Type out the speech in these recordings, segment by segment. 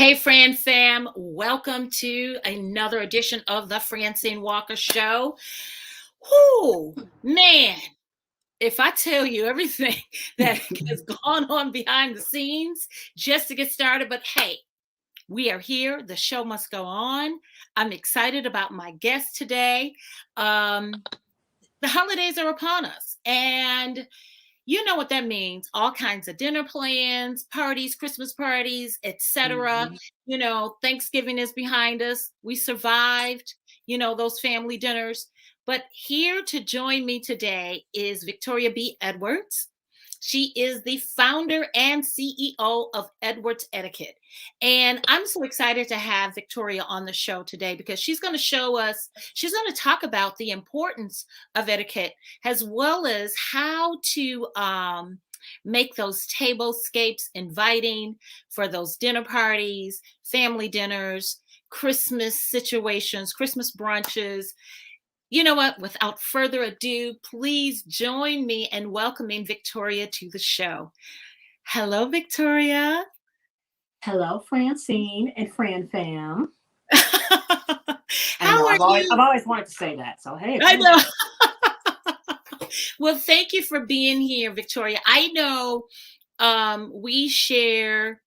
Hey, Fran fam, welcome to another edition of the Francyne Walker Show. Whoo, man, if I tell you everything that has gone on behind the scenes just to get started, but hey, we are here. The show must go on. I'm excited about my guest today. The holidays are upon us, and you know what that means. All kinds of dinner plans, parties, Christmas parties, etc. Mhm. Thanksgiving is behind us. We survived, those family dinners. But here to join me today is Victoria B. Edwards. She is the founder and CEO of Edwards Etiquette. And I'm so excited to have Victoria on the show today because she's going to talk about the importance of etiquette as well as how to make those tablescapes inviting for those dinner parties, family dinners, Christmas situations, Christmas brunches. You know what? Without further ado, please join me in welcoming Victoria to the show. Hello, Victoria. Hello, Francine and Fran fam. I How know are I've you? always wanted to say that. So hey, I Fran. know. Well, thank you for being here, Victoria. I know we share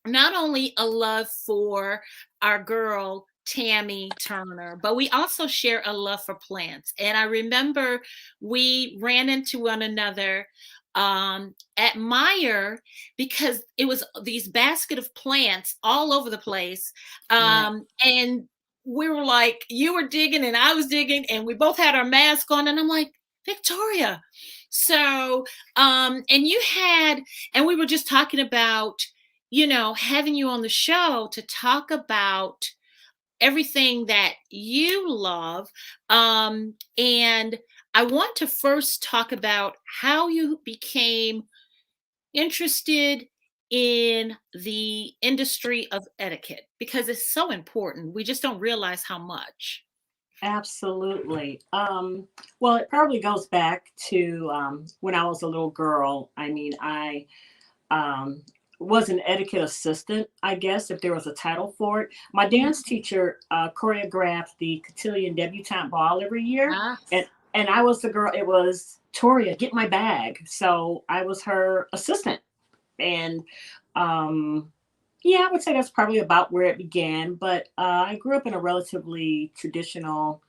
not only a love for our girl Tammy Turner, but we also share a love for plants. And I remember we ran into one another at Meyer because it was these basket of plants all over the place. Yeah. And we were like, you were digging and I was digging, and we both had our mask on. And I'm like, Victoria. So, and we were just talking about having you on the show to talk about everything that you love. And I want to first talk about how you became interested in the industry of etiquette because it's so important. We just don't realize how much. Absolutely. Well, it probably goes back to when I was a little girl. I mean, I um, was an etiquette assistant, I guess, if there was a title for it. My dance teacher choreographed the Cotillion Debutante Ball every year, Ah, and I was the girl. It was Toria, get my bag. So I was her assistant, and um, yeah, I would say that's probably about where it began. But I grew up in a relatively traditional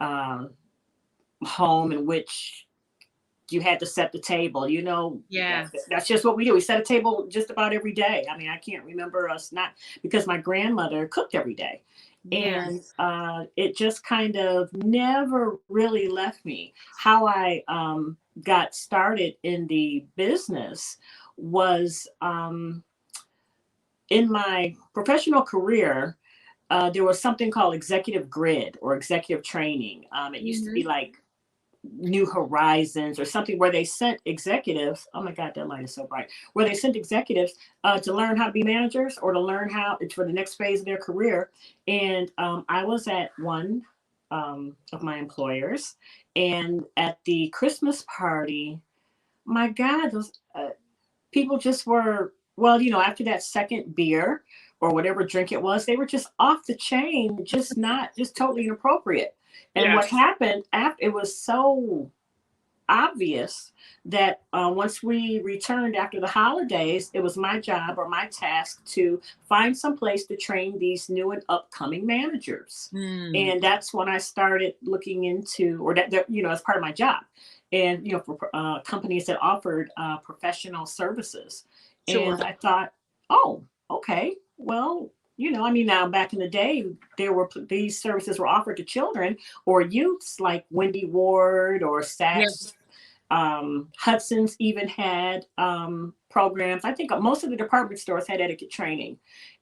um, home in which you had to set the table. yeah. That's just what we do. We set a table just about every day. I mean, I can't remember us not, because my grandmother cooked every day. And Yes. it just kind of never really left me. How I got started in the business was in my professional career. There was something called executive grid or executive training. It used to be Hmm. like New Horizons or something where they sent executives. Oh my God, that light is so bright. Where they sent executives to learn how to be managers or to learn how for the next phase of their career. And I was at one of my employers, and at the Christmas party, my God, those people just were, well, after that second beer or whatever drink it was, they were just off the chain, just not, just totally inappropriate. And what Yes. happened after, it was so obvious that once we returned after the holidays, it was my job or my task to find some place to train these new and upcoming managers. Mm, And that's when I started looking into, or as part of my job, and for companies that offered professional services. sure. And I thought, oh, okay, well, I mean, now back in the day, these services were offered to children or youths like Wendy Ward or Yes. Saks. Hudson's even had programs. I think most of the department stores had etiquette training.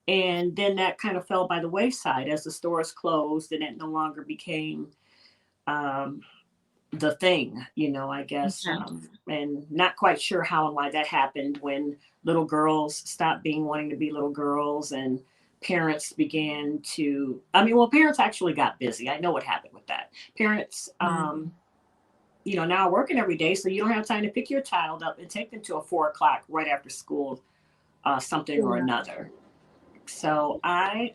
And then that kind of fell by the wayside as the stores closed and it no longer became um, the thing, I guess. Okay. And not quite sure how and why that happened when little girls stopped wanting to be little girls and parents began to, I mean, well, parents actually got busy. I know what happened with that. Parents, Mm, now working every day, so you don't have time to pick your child up and take them to a 4 o'clock right after school, something or sure. another. So I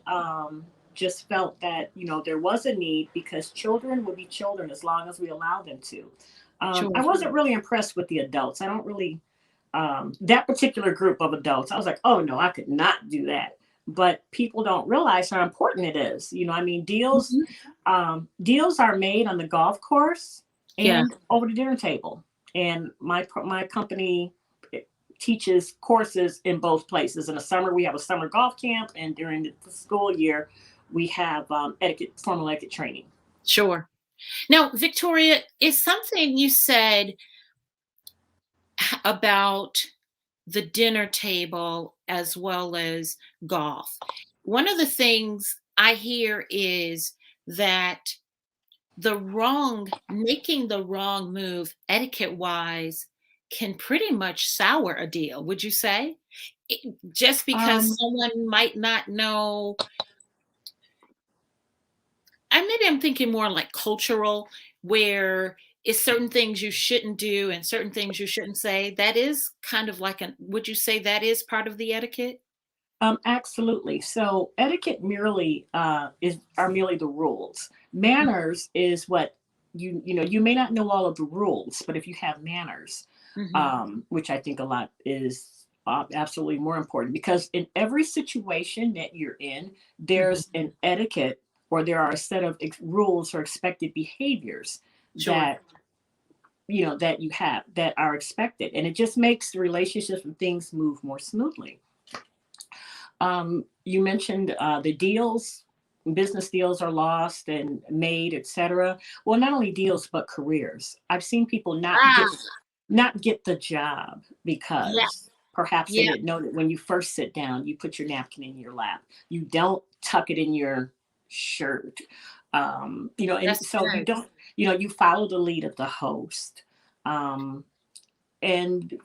just felt that, there was a need because children would be children as long as we allow them to. I Sure. wasn't really impressed with the adults. I don't really, that particular group of adults, I was like, oh no, I could not do that. But people don't realize how important it is. Deals, Mhm. deals are made on the golf course Yeah, and over the dinner table. And my company teaches courses in both places. In the summer, we have a summer golf camp, and during the school year, we have formal etiquette training. sure. Now, Victoria, is something you said about the dinner table as well as golf. One of the things I hear is that making the wrong move etiquette wise can pretty much sour a deal, would you say? Just because Um, someone might not know, and maybe I'm thinking more like cultural, where it's certain things you shouldn't do and certain things you shouldn't say. That is kind of like would you say that is part of the etiquette? Absolutely. So etiquette merely are merely the rules. Manners is what you may not know all of the rules, but if you have manners, Mm-hmm. which I think a lot is absolutely more important because in every situation that you're in, Hmm. there's an etiquette or there are a set of rules or expected behaviors Sure. that that you have that are expected, and it just makes the relationships and things move more smoothly. You mentioned the deals, business deals are lost and made, etc. Well, not only deals but careers. I've seen people Ah, not get the job yeah, because perhaps they yeah, didn't know that when you first sit down, you put your napkin in your lap. You don't tuck it in your shirt. And that's so you true. don't, you follow the lead of the host. Um, and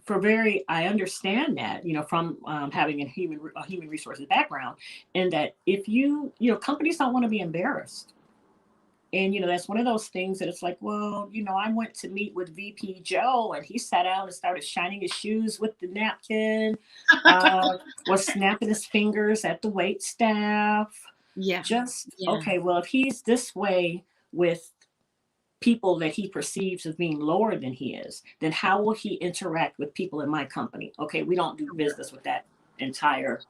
I understand that, from having a human resources background, and that if companies don't want to be embarrassed. And that's one of those things that it's like, well, I went to meet with VP Joe, and he sat down and started shining his shoes with the napkin, was snapping his fingers at the wait staff. Yeah, Just yeah, okay, well, if he's this way with people that he perceives as being lower than he is, then how will he interact with people in my company? Okay, we don't do business with that entire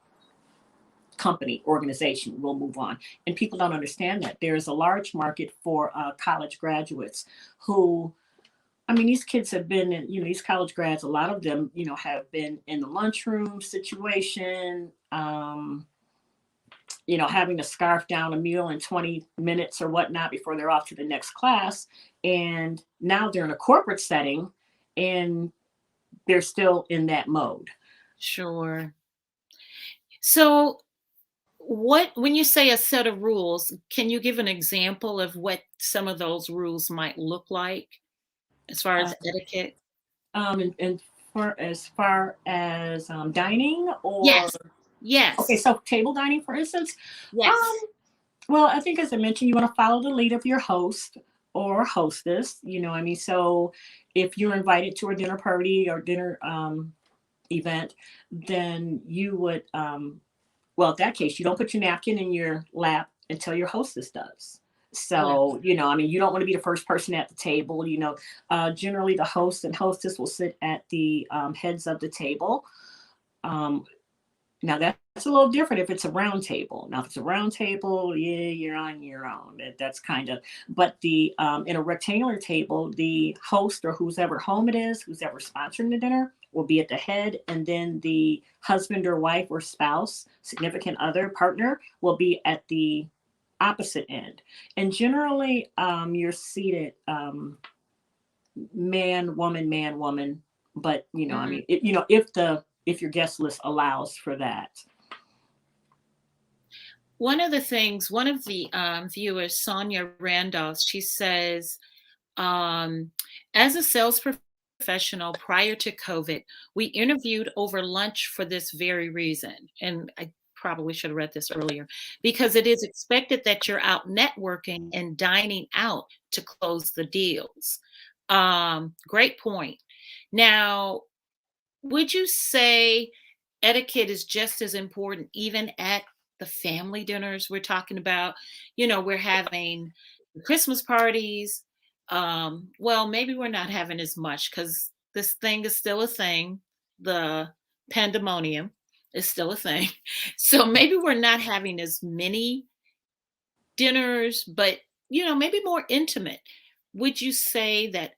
company organization. We'll move on. And people don't understand that there's a large market for college graduates who, I mean, these kids have been in, these college grads, a lot of them, have been in the lunchroom situation, having to scarf down a meal in 20 minutes or whatnot before they're off to the next class. And now they're in a corporate setting and they're still in that mode. sure. So, when you say a set of rules, can you give an example of what some of those rules might look like as far Uh, as etiquette? and as far as dining or, Yes, okay, yes, so table dining, for instance, um, yes. well, I think as I mentioned, you want to follow the lead of your host or hostess. So if you're invited to a dinner party or dinner event, then you would, well, in that case, you don't put your napkin in your lap until your hostess does. Yeah, So, you don't want to be the first person at the table. Generally, the host and hostess will sit at the heads of the table. Um, Now that's a little different if it's a round table. Now, if it's a round table, yeah, you're on your own. That's kind of, but the in a rectangular table, the host or who's ever home it is, who's ever sponsoring the dinner, will be at the head, and then the husband or wife or spouse, significant other, partner will be at the opposite end. And generally, you're seated man, woman. But I mhm. mean, if your guest list allows for that. One of the viewers, Sonia Randolph, she says, um, as a sales professional prior to COVID, we interviewed over lunch for this very reason. And I probably should have read this earlier because it is expected that you're out networking and dining out to close the deals. Great point. Now, would you say etiquette is just as important even at the family dinners we're talking about. You know, we're having Christmas parties. Well, maybe we're not having as much because this thing is still a thing. The pandemonium is still a thing. So maybe we're not having as many dinners, but maybe more intimate. Would you say that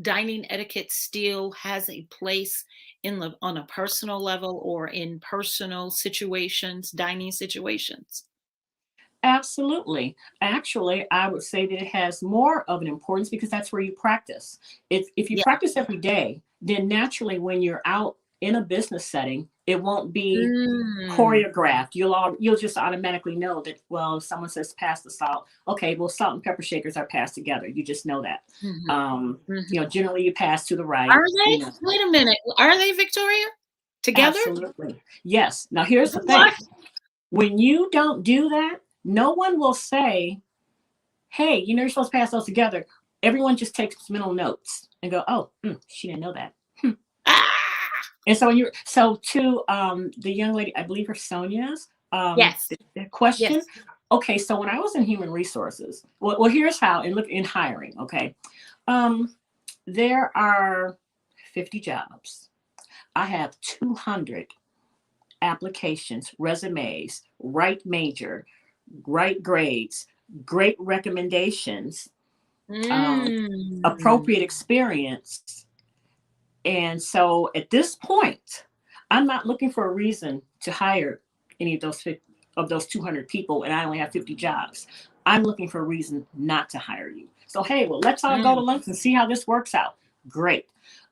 dining etiquette still has a place on a personal level or in personal situations, dining situations? Absolutely. Actually, I would say that it has more of an importance because that's where you practice. If you Yeah. practice every day, then naturally when you're out in a business setting, it won't be Mm. choreographed. You'll just automatically know that, well, if someone says pass the salt, okay, well, salt and pepper shakers are passed together. You just know that. Mhm, mhm. Generally you pass to the right, Are you they? know. Wait a minute. Are they, Victoria? Together? Absolutely. Yes. Now here's the What? thing. When you don't do that, no one will say, hey, you're supposed to pass those together. Everyone just takes mental notes and go, oh, she didn't know that. Ah! And so to the young lady, I believe her Sonia's Yes. the question. Yes. Okay, so when I was in human resources, well here's how, and look in hiring. Okay, um, there are 50 jobs. I have 200 applications, resumes, right major, right grades, great recommendations, Mm. appropriate experience. And so at this point, I'm not looking for a reason to hire any of those 200 people, and I only have 50 jobs. I'm looking for a reason not to hire you. So hey, well, let's all go to Mm. lunch and see how this works out. Great.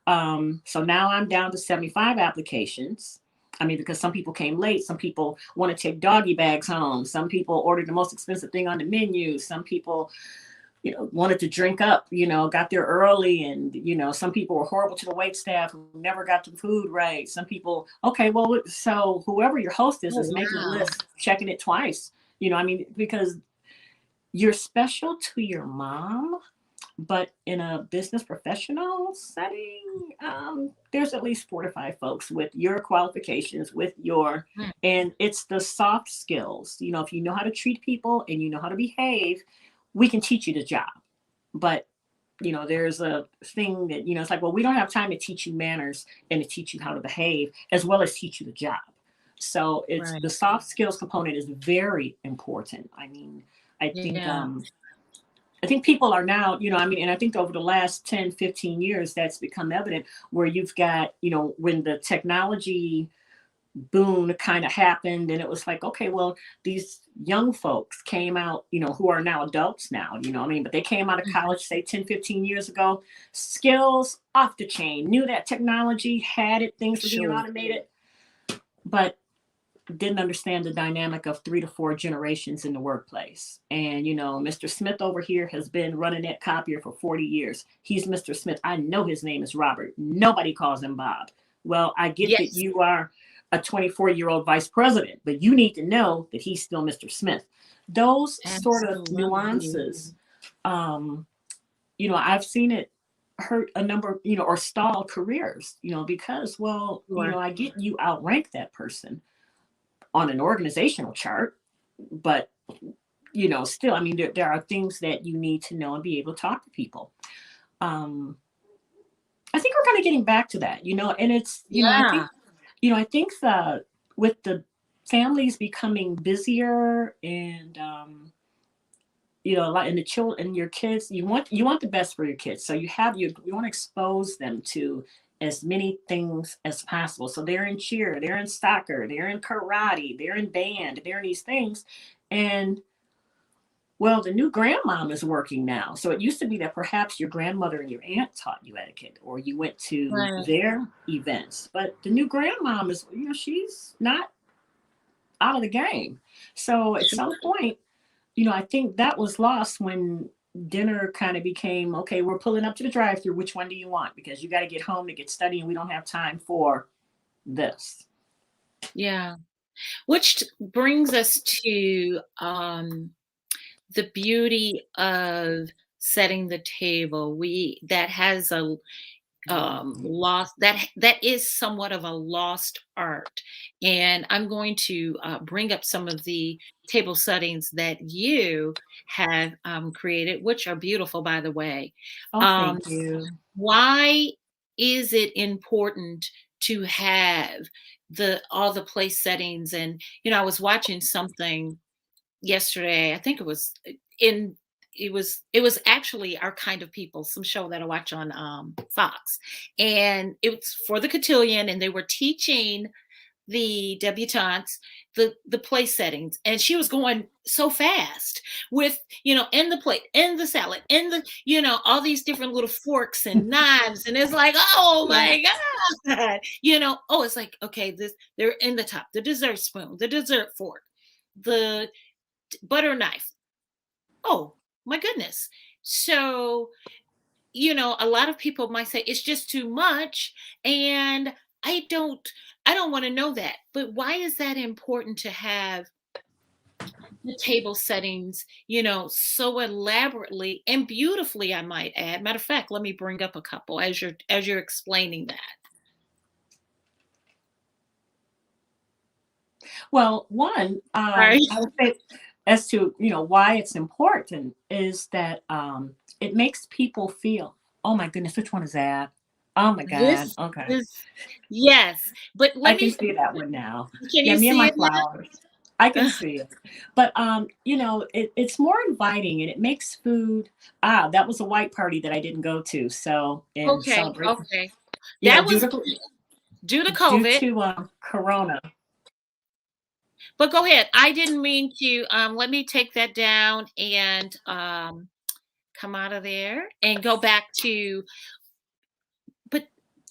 So now I'm down to 75 applications. I mean, because some people came late, some people want to take doggy bags home, some people ordered the most expensive thing on the menu, some people wanted to drink up, got there early, and some people were horrible to the wait staff who never got the food right. Some people, okay, well, so whoever your host Oh, is making a wow. list, checking it twice. I mean, because you're special to your mom, but in a business professional setting, there's at least 4 to 5 folks with your qualifications, Mm. and it's the soft skills. If you know how to treat people and you know how to behave, we can teach you the job. But there's a thing that it's like, well, we don't have time to teach you manners and to teach you how to behave as well as teach you the job. So it's the Right. soft skills component is very important. I mean, I think Yeah. people are now, I mean, and I think over the last 10, 15 years, that's become evident where you've got, when the technology boom kind of happened, and it was like, okay, well, these young folks came out, who are now adults now, I mean, but they came out of Mhm. college, say 10, 15 years ago, skills off the chain, knew that technology had it, things were being Sure. automated, but didn't understand the dynamic of 3 to 4 generations in the workplace. And Mr. Smith over here has been running that copier for 40 years. He's Mr. Smith. I know his name is Robert. Nobody calls him Bob. Well, I get that Yes. you are a 24-year-old vice president, but you need to know that he's still Mr. Smith. Those sort of Absolutely. nuances, um, I've seen it hurt a number, or stall careers, because, well, Sure. I get you outrank that person on an organizational chart, but still, I mean, there are things that you need to know and be able to talk to people. um I think we're kind of getting back to that, and it's, Yeah. I think the with the families becoming busier, and a lot, and the children and your kids, you want the best for your kids, so you want to expose them to as many things as possible. So they're in cheer, they're in soccer, they're in karate, they're in band, they're in these things. And well, the new grandmom is working now. So it used to be that perhaps your grandmother and your aunt taught you etiquette or you went to Right. their events. But the new grandmom is, she's not out of the game. So at some Sure. point, I think that was lost when dinner kind of became, okay, we're pulling up to the drive through. Which one do you want? Because you got to get home to get study and we don't have time for this. Yeah. Which brings us to the beauty of setting the table. We that has lost, that is somewhat of a lost art. And I'm going to bring up some of the table settings that you have created, which are beautiful, by the way. Oh, um, thank you. why is it important to have the all the place settings? And I was watching something yesterday. I think in it was actually Our Kind of People, some show that I watch on Fox. And it was for the cotillion, and they were teaching the debutantes the place settings, and she was going so fast with in the plate, in the salad, in the all these different little forks and knives, and it's like, oh Yeah. my god. Oh, it's like, okay, this, they're in the top, the dessert spoon, the dessert fork, the butter knife. Oh my goodness. So, a lot of people might say it's just too much, and I don't I don't want to know that. But why is that important to have the table settings, so elaborately and beautifully, I might add. Matter of fact, let me bring up a couple as you're explaining that. Well, one, Right. I would say as to, why it's important is that it makes people feel, oh my goodness, which one is that? Oh my God. This Okay. is Yes, but I let can me see that one now. can Yeah, you me and see my it flowers. I can now? see it. But it's more inviting and it makes food. Ah, that was a white party that I didn't go to. So in Okay, celebration, okay. That due was to due to due COVID. to Corona. But go ahead. I didn't mean to. Let me take that down and come out of there and go back to. But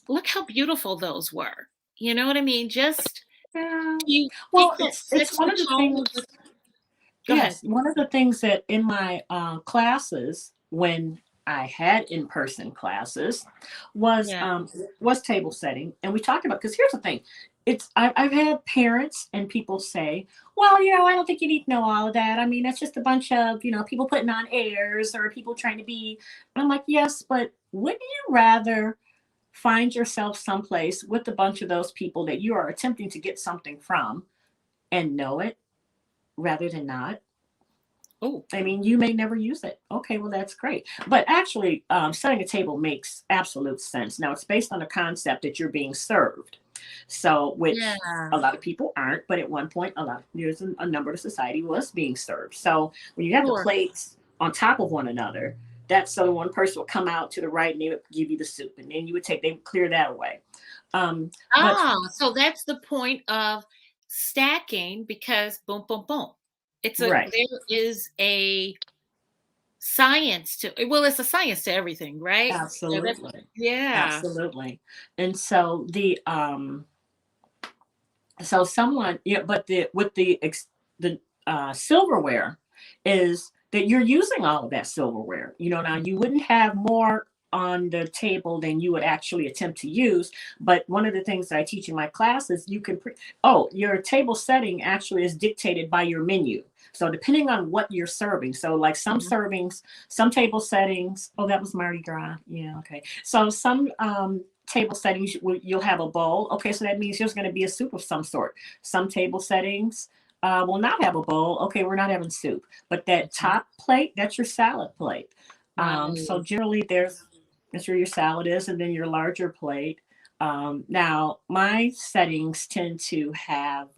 look how beautiful those were. You know what I mean? Just Yeah. you Well, keep that it's one sexy of the tone. things. Go ahead. Yes, one of the things that in my classes when I had in-person classes was Yeah. um, was table setting, and we talked about because here's the thing, I've had parents and people say, well, I don't think you need to know all of that. I mean, that's just a bunch of people putting on airs or people trying to be. And I'm like, yes, but wouldn't you rather find yourself someplace with a bunch of those people that you are attempting to get something from and know it rather than not? Oh, I mean, you may never use it. Okay, well, that's great. But actually, setting a table makes absolute sense. Now, it's based on the concept that you're being served. So, yeah. which a lot of people aren't, but at one point, there's a number of society was being served. So, when you have the Sure. plates on top of one another, that's so one person will come out to the right and they would give you the soup, and then they would clear that away. But So that's the point of stacking, because boom, boom, boom. right. There is a science to well, it's a science to everything, right? So that Absolutely. yeah. Absolutely. And so so someone, yeah, but the silverware is that you're using all of that silverware. Now you wouldn't have more on the table than you would actually attempt to use. But one of the things that I teach in my classes, your table setting actually is dictated by your menu. So depending on what you're serving, so like some Mhm. servings, some table settings. Oh, that was Mardi Gras. Yeah, okay. So some table settings, you'll have a bowl. Okay, so that means there's going to be a soup of some sort. Some table settings will not have a bowl. Okay, we're not having soup. But that Mhm. top plate, that's your salad plate. So Right. generally, that's where your salad is, and then your larger plate. Now, my settings tend to have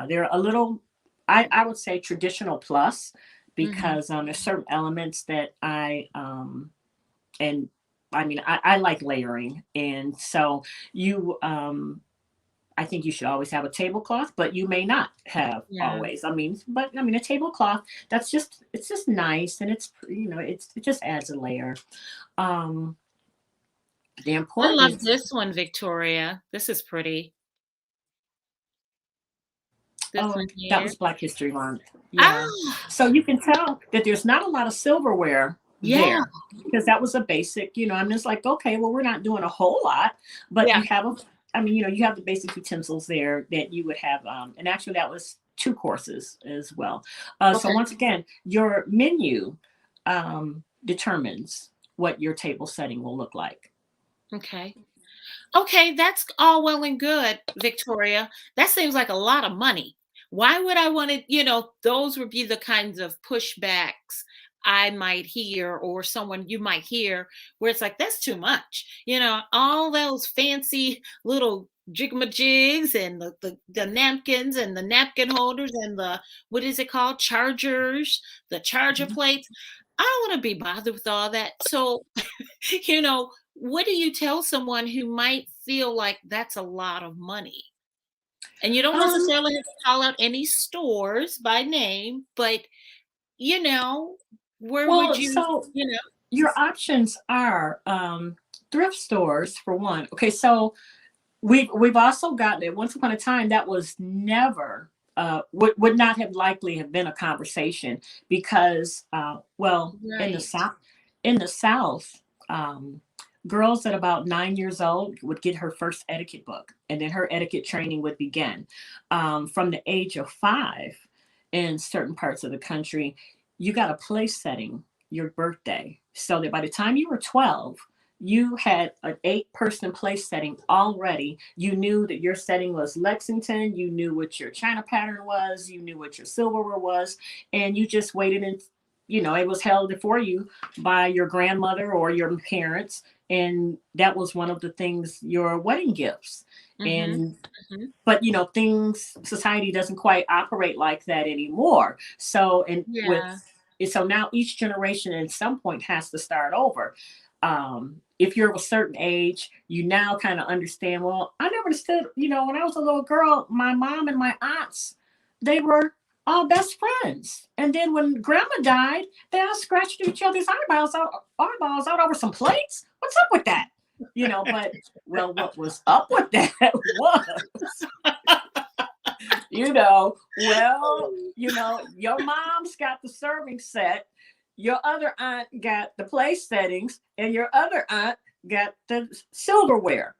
they're a little, I would say, traditional plus Mhm. because there's certain elements that and I mean, I like layering. And so I think you should always have a tablecloth, but you may not have Yeah. always. A tablecloth, it's just nice. And it just adds a layer. Um, the I love important, this one, Victoria. This is pretty. This oh, one that here. was Black History Month. Yeah. Ah, So you can tell that there's not a lot of silverware yeah. there because that was a basic, I'm just like, okay, well, we're not doing a whole lot, but Yeah. you have the basic utensils there that you would have. And actually, that was two courses as well. So Okay. once again, your menu determines what your table setting will look like. Okay. Okay, that's all well and good, Victoria. That seems like a lot of money. Why would I want to, those would be the kinds of pushbacks I might hear, or someone you might hear, where it's like, that's too much. All those fancy little jigmajigs and the napkins and the napkin holders and what is it called? Chargers, the charger Mhm. plates. I don't want to be bothered with all that. So, what do you tell someone who might feel like that's a lot of money? And you don't Um, necessarily have to call out any stores by name, but you know, where would well, you, so you know? your options are thrift stores for one. Okay, so we've also gotten it. Once upon a time, that was never would not have likely have been a conversation because well, Right. in the South, um, girls at about 9 years old would get her first etiquette book, and then her etiquette training would begin. From the age of 5, in certain parts of the country, you got a place setting your birthday, so that by the time you were 12, you had an 8-person place setting already. You knew that your setting was Lexington. You knew what your china pattern was. You knew what your silverware was. And you just waited and, it was held for you by your grandmother or your parents. And that was one of the things, your wedding gifts. Mhm. And Mhm. but society doesn't quite operate like that anymore. So and with Yeah. so now each generation at some point has to start over. If you're of a certain age, you now kind of understand, well, I never understood, when I was a little girl, my mom and my aunts, they were all best friends. And then when grandma died, they all scratched each other's eyeballs out over some plates. What's up with that? But well, what was up with that was, your mom's got the serving set, your other aunt got the place settings, and your other aunt got the silverware.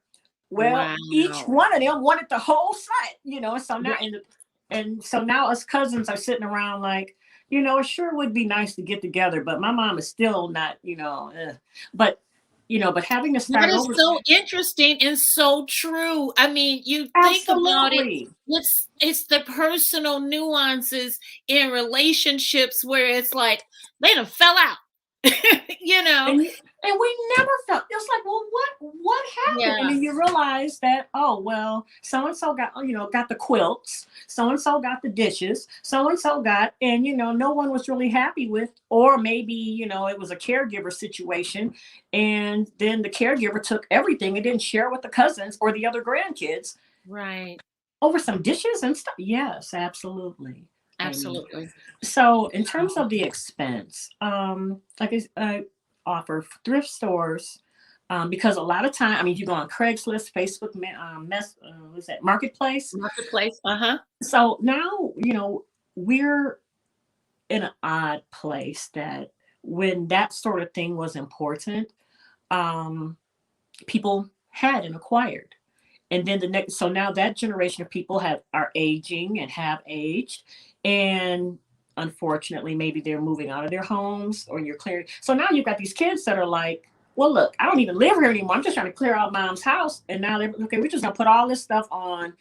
Well, each Wow. one of them wanted the whole set, so now Right. and so now us cousins are sitting around like, it sure would be nice to get together, but my mom is still not, but but having to That start is over. so interesting and so true. I mean, you think about it, Absolutely. it's the personal nuances in relationships where it's like they done fell out. you know? and and we never felt, it's like, well, what happened? And Yeah. then you realize that, oh well, so and so got, got the quilts, so and so got the dishes, so and so got, and no one was really happy with, or maybe it was a caregiver situation, and then the caregiver took everything and didn't share with the cousins or the other grandkids Right. over some dishes and stuff. Yes, absolutely. I mean, Absolutely. so in terms of the expense, like I offer thrift stores, because a lot of time, I mean, you go on Craigslist, Facebook, what's that, Marketplace. Marketplace. Uh-huh. So now, we're in an odd place that when that sort of thing was important, um, people had and acquired. And then the next, so now that generation of people are aging and have aged, and unfortunately maybe they're moving out of their homes, or you're clearing, so now you've got these kids that are like, well, look, I don't even live here anymore, I'm just trying to clear out mom's house, and now they're okay, we're just going to put all this stuff on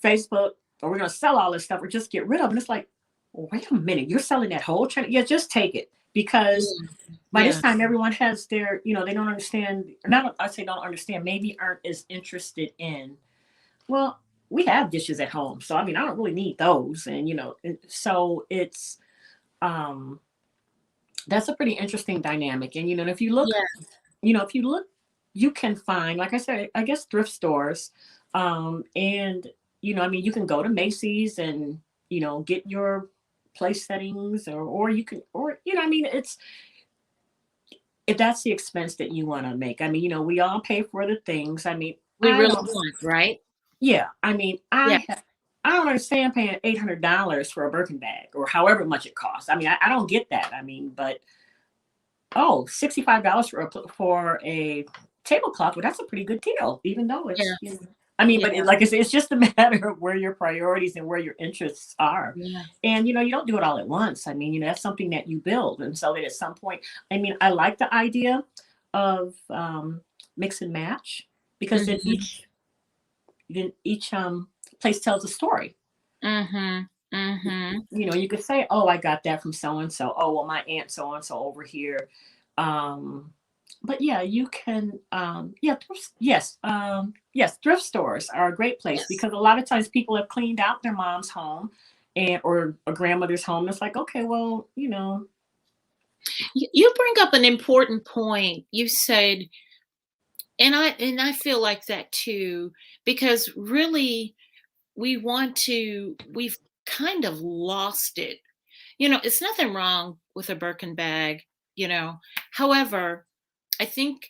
Facebook, or we're going to sell all this stuff or just get rid of it. And it's like, well, wait a minute, you're selling that whole channel? Yeah, just take it, because Yeah. by this Yeah. time everyone has their, they don't understand, not I say don't understand, maybe aren't as interested in, well, we have dishes at home, so I mean, I don't really need those, and so it's um that's a pretty interesting dynamic. And if you look, Yeah. if you look, you can find, like I said, I guess thrift stores, and I mean, you can go to Macy's and get your place settings, or you can, or I mean, it's, if that's the expense that you want to make. I mean, we all pay for the things. I mean, We I really don't. want, right? Yeah, I mean, Yeah. I don't understand paying $800 for a Birkin bag or however much it costs. I mean, I don't get that. I mean, but oh, $65 for a tablecloth. Well, that's a pretty good deal, even though Yeah. it's, I mean, Yeah. but like I said, it's just a matter of where your priorities and where your interests are. Yeah. And you don't do it all at once. I mean, that's something that you build. And so that at some point, I mean, I like the idea of mix and match, because then each place tells a story. Mm-hmm. Mm-hmm. You could say, oh, I got that from so and so. Oh, well, my aunt so and so over here. But yeah, you can, yes, thrift stores are a great place, Yes. because a lot of times people have cleaned out their mom's home or a grandmother's home. It's like, okay, well, You bring up an important point. You said, and I feel like that too, because really we've kind of lost it. It's nothing wrong with a Birkin bag, you know. However, I think,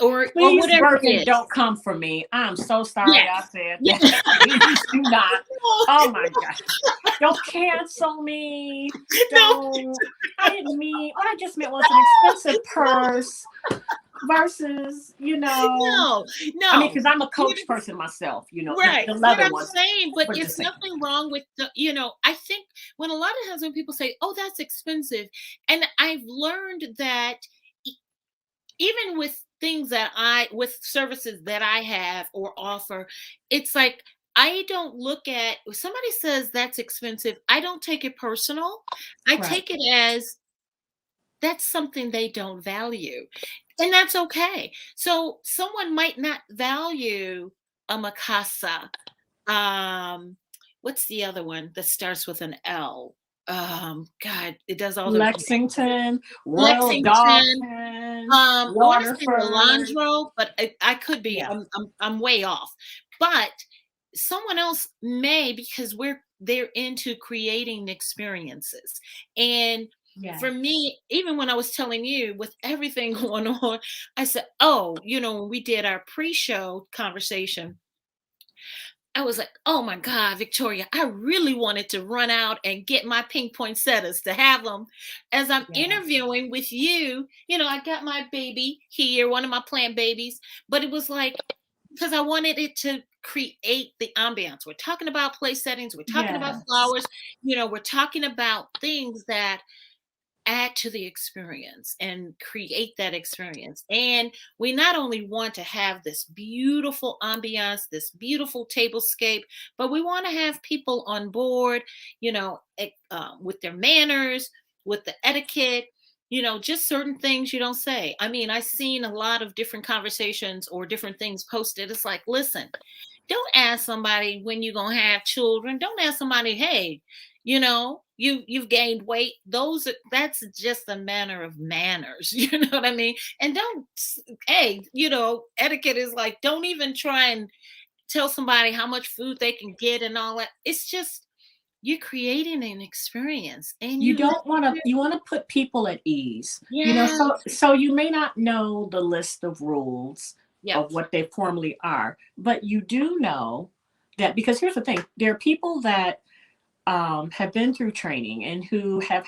or please, whatever it Birkin, is. don't come for me. I'm so sorry I Yes. said Yeah. that. Please do not. Oh my gosh. Don't cancel me. No, Don't. I didn't mean, what I just meant was an expensive purse versus, no, I mean, no. because I'm a Coach person myself, Right. the What leather I'm ones. saying, but But it's just saying. nothing wrong with I think when a lot of times when people say, "Oh, that's expensive," and I've learned that e- even with with services that I have or offer, it's like I don't look at if somebody says that's expensive, I don't take it personal. I Right. take it as that's something they don't value. And that's okay. So someone might not value a Mikasa. Um, what's the other one that starts with an L? God, it does all the Lexington, Royal Lexington. Dalton, I want to say Waterford. Melandro, but I could be. Yeah. I'm way off. But someone else may, because they're into creating experiences. And Yeah. for me, even when I was telling you with everything going on, I said, "Oh, when we did our pre-show conversation, I was like, oh my God, Victoria, I really wanted to run out and get my pink poinsettias to have them as I'm Yeah. interviewing with you. I got my baby here, one of my plant babies, but it was like, because I wanted it to create the ambiance. We're talking about place settings, we're talking about Yes. flowers, we're talking about things that add to the experience and create that experience. And we not only want to have this beautiful ambiance, this beautiful tablescape, but we want to have people on board, with their manners, with the etiquette, just certain things you don't say. I mean, I've seen a lot of different conversations or different things posted. It's like, listen, don't ask somebody when you're going to have children. Don't ask somebody, hey, you've gained weight. That's just a manner of manners. You know what I mean? And don't, hey, etiquette is like, don't even try and tell somebody how much food they can get and all that. It's just, you're creating an experience and You you let don't want to, you want to put people at ease, yeah, so you may not know the list of rules yeah, of what they formally are, but you do know that, because here's the thing, there are people that have been through training and who have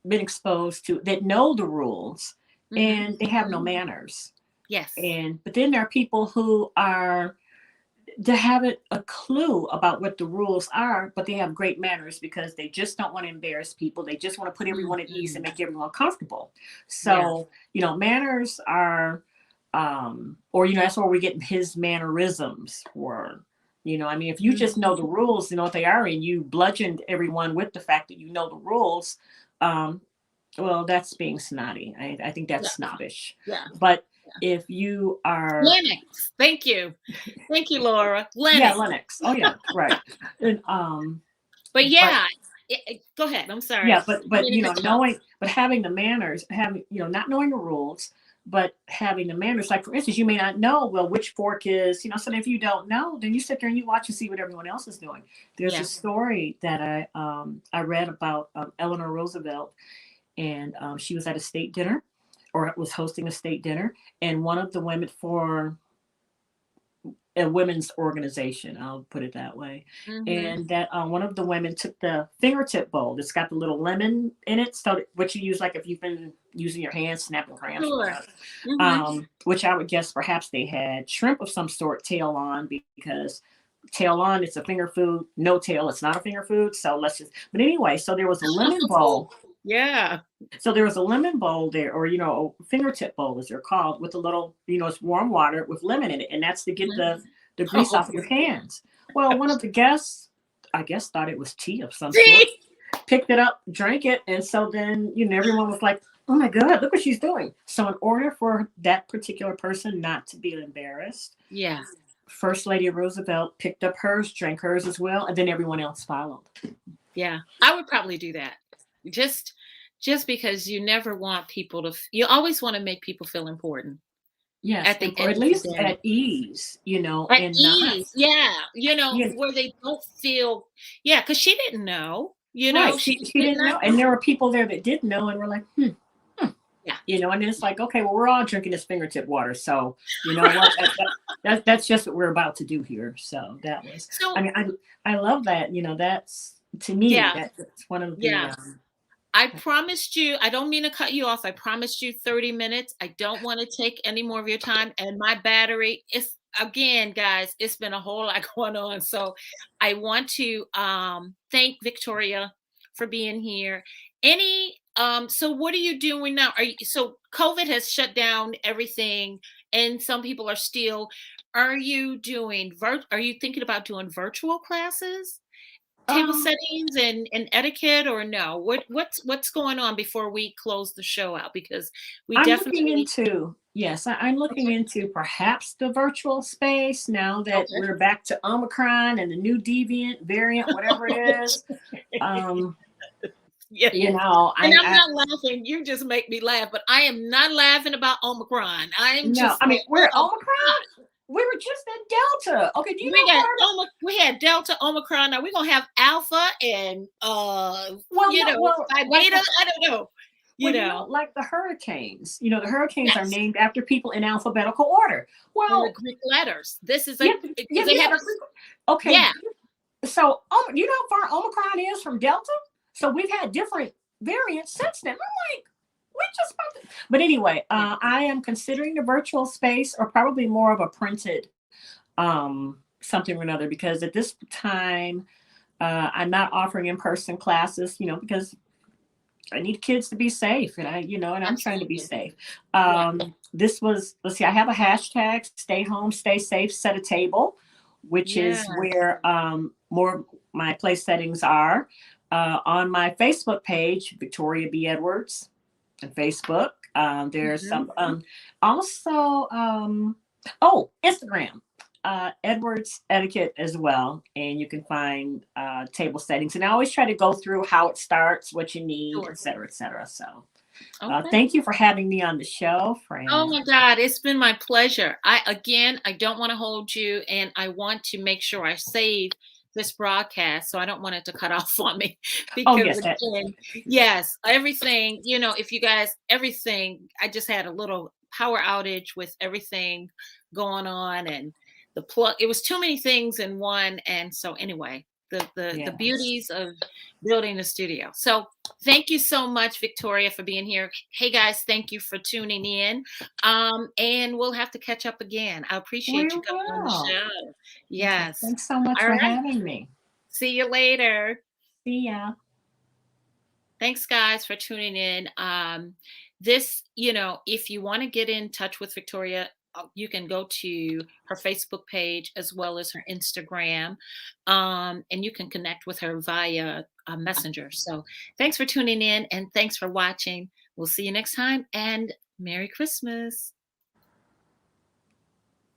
been exposed to, that know the rules, hmm, and they have no manners. yes, But then there are people who are, they haven't a clue about what the rules are, but they have great manners because they just don't want to embarrass people. They just want to put everyone at ease hmm, and make everyone comfortable. yeah, So, manners are, or, that's where we're getting his mannerisms for, I mean, if you just know the hmm, rules, you know what they are, and you bludgeoned everyone with the fact that you know the rules, um, well, that's being snotty. I think yeah, that's snobbish. yeah. But if you are, Lennox, thank you. Thank you, Laura. yeah, Lennox. Lennox. Oh yeah, right. And But but yeah, go ahead. I'm yeah, sorry. but Didn't mean to cut you off. having the manners, having, not knowing the rules, but having the manners. Like, for instance, you may not know, well, which fork is, so if you don't know, then you sit there and you watch and see what everyone else is doing. There's a Yeah. story that I read about Eleanor Roosevelt, and she was at a state dinner, or was hosting a state dinner, and one of the women for a women's organization, I'll put it that way. Mm-hmm. And that one of the women took the fingertip bowl that's got the little lemon in it, so what you use, like if you've been using your hands, snapping crayons or Sure. whatever, Mm-hmm. which I would guess perhaps they had shrimp of some sort, tail on, because tail on, it's a finger food, no tail, it's not a finger food. So let's just, but anyway, so there was a lemon bowl. Yeah. So there was a lemon bowl there, or a fingertip bowl as they're called, with a little, it's warm water with lemon in it, and that's to get Mhm. the grease Oh, off of your hands. Well, one of the guests, I guess, thought it was tea of some sort, see? picked it up, drank it, and so then everyone was like, "Oh my God, look what she's doing!" So in order for that particular person not to be embarrassed, Yeah. First Lady Roosevelt picked up hers, drank hers as well, and then everyone else followed. Yeah. I would probably do that. Just just because you never want people to you always want to make people feel important Yes, at and the or end at of the least day. at ease, At and not. ease. Yeah. you Where they don't feel, yeah, because she didn't know, Right. she She did didn't not know. And know. there were people there that did know and were like, hmm. Yeah. And then it's like, okay, well, we're all drinking this fingertip water. So you know what? That's just what we're about to do here. So that was, I So mean, I love that. That's, to me, yeah, that's one of the, yeah. I promised you, I don't mean to cut you off. I promised you 30 minutes. I don't want to take any more of your time. And my battery is, again, guys, it's been a whole lot going on. So I want to thank Victoria for being here. So what are you doing now? So COVID has shut down everything, and some people are still, are you thinking about doing virtual classes? Table um, settings and etiquette, or no? What's going on before we close the show out? Because we I'm looking definitely. into, yes, I'm looking Okay. into perhaps the virtual space now that Okay. we're back to Omicron and the new deviant variant, whatever it is. Um, Yeah. And I'm I not laughing. You just make me laugh, but I am not laughing about Omicron. I'm no, just I mean, like, we're oh God. Omicron. We were just in Delta. Okay, do you We know got Florida? We had Delta, Omicron. Now we're gonna have Alpha and Well, no, well, Phi like Beta. I don't know. You know, like the hurricanes. The hurricanes are yes, named after people in alphabetical order. in the Well, Greek letters. This is yeah, like yeah, because they yeah. have a Okay, yeah. so you know how far Omicron is from Delta? So we've had different variants since then. I'm like, we just about to. But anyway, I am considering the virtual space, or probably more of a printed something or another, because at this time I'm not offering in-person classes, because I need kids to be safe, and I'm trying to be Absolutely. safe. Yeah. This was, let's see, I have a hashtag: stay home, stay safe, set a table, which Yeah. is where more of my place settings are. On my Facebook page, Victoria B. Edwards, on Facebook. There's Mhm. some, also, oh, Instagram, Edwards Etiquette as well. And you can find table settings. And I always try to go through how it starts, what you need, Sure. et cetera, et cetera. So Okay. thank you for having me on the show, Oh Fran. my God, it's been my pleasure. I don't want to hold you, and I want to make sure I save this broadcast, so I don't want it to cut off on me. Oh, Because yes. again, yes, everything, if you guys, everything, I just had a little power outage with everything going on, and the plug, it was too many things in one. And so anyway, the Yes. beauties of building a studio. So thank you so much, Victoria, for being here. Hey guys, thank you for tuning in. And we'll have to catch up again. I We appreciate you coming on the will. show. Okay. Yes. Thanks so much All for right. having me. See you later. See ya. Thanks, guys, for tuning in. If you want to get in touch with Victoria, you can go to her Facebook page as well as her Instagram, and you can connect with her via Messenger. So thanks for tuning in, and thanks for watching. We'll see you next time, and Merry Christmas.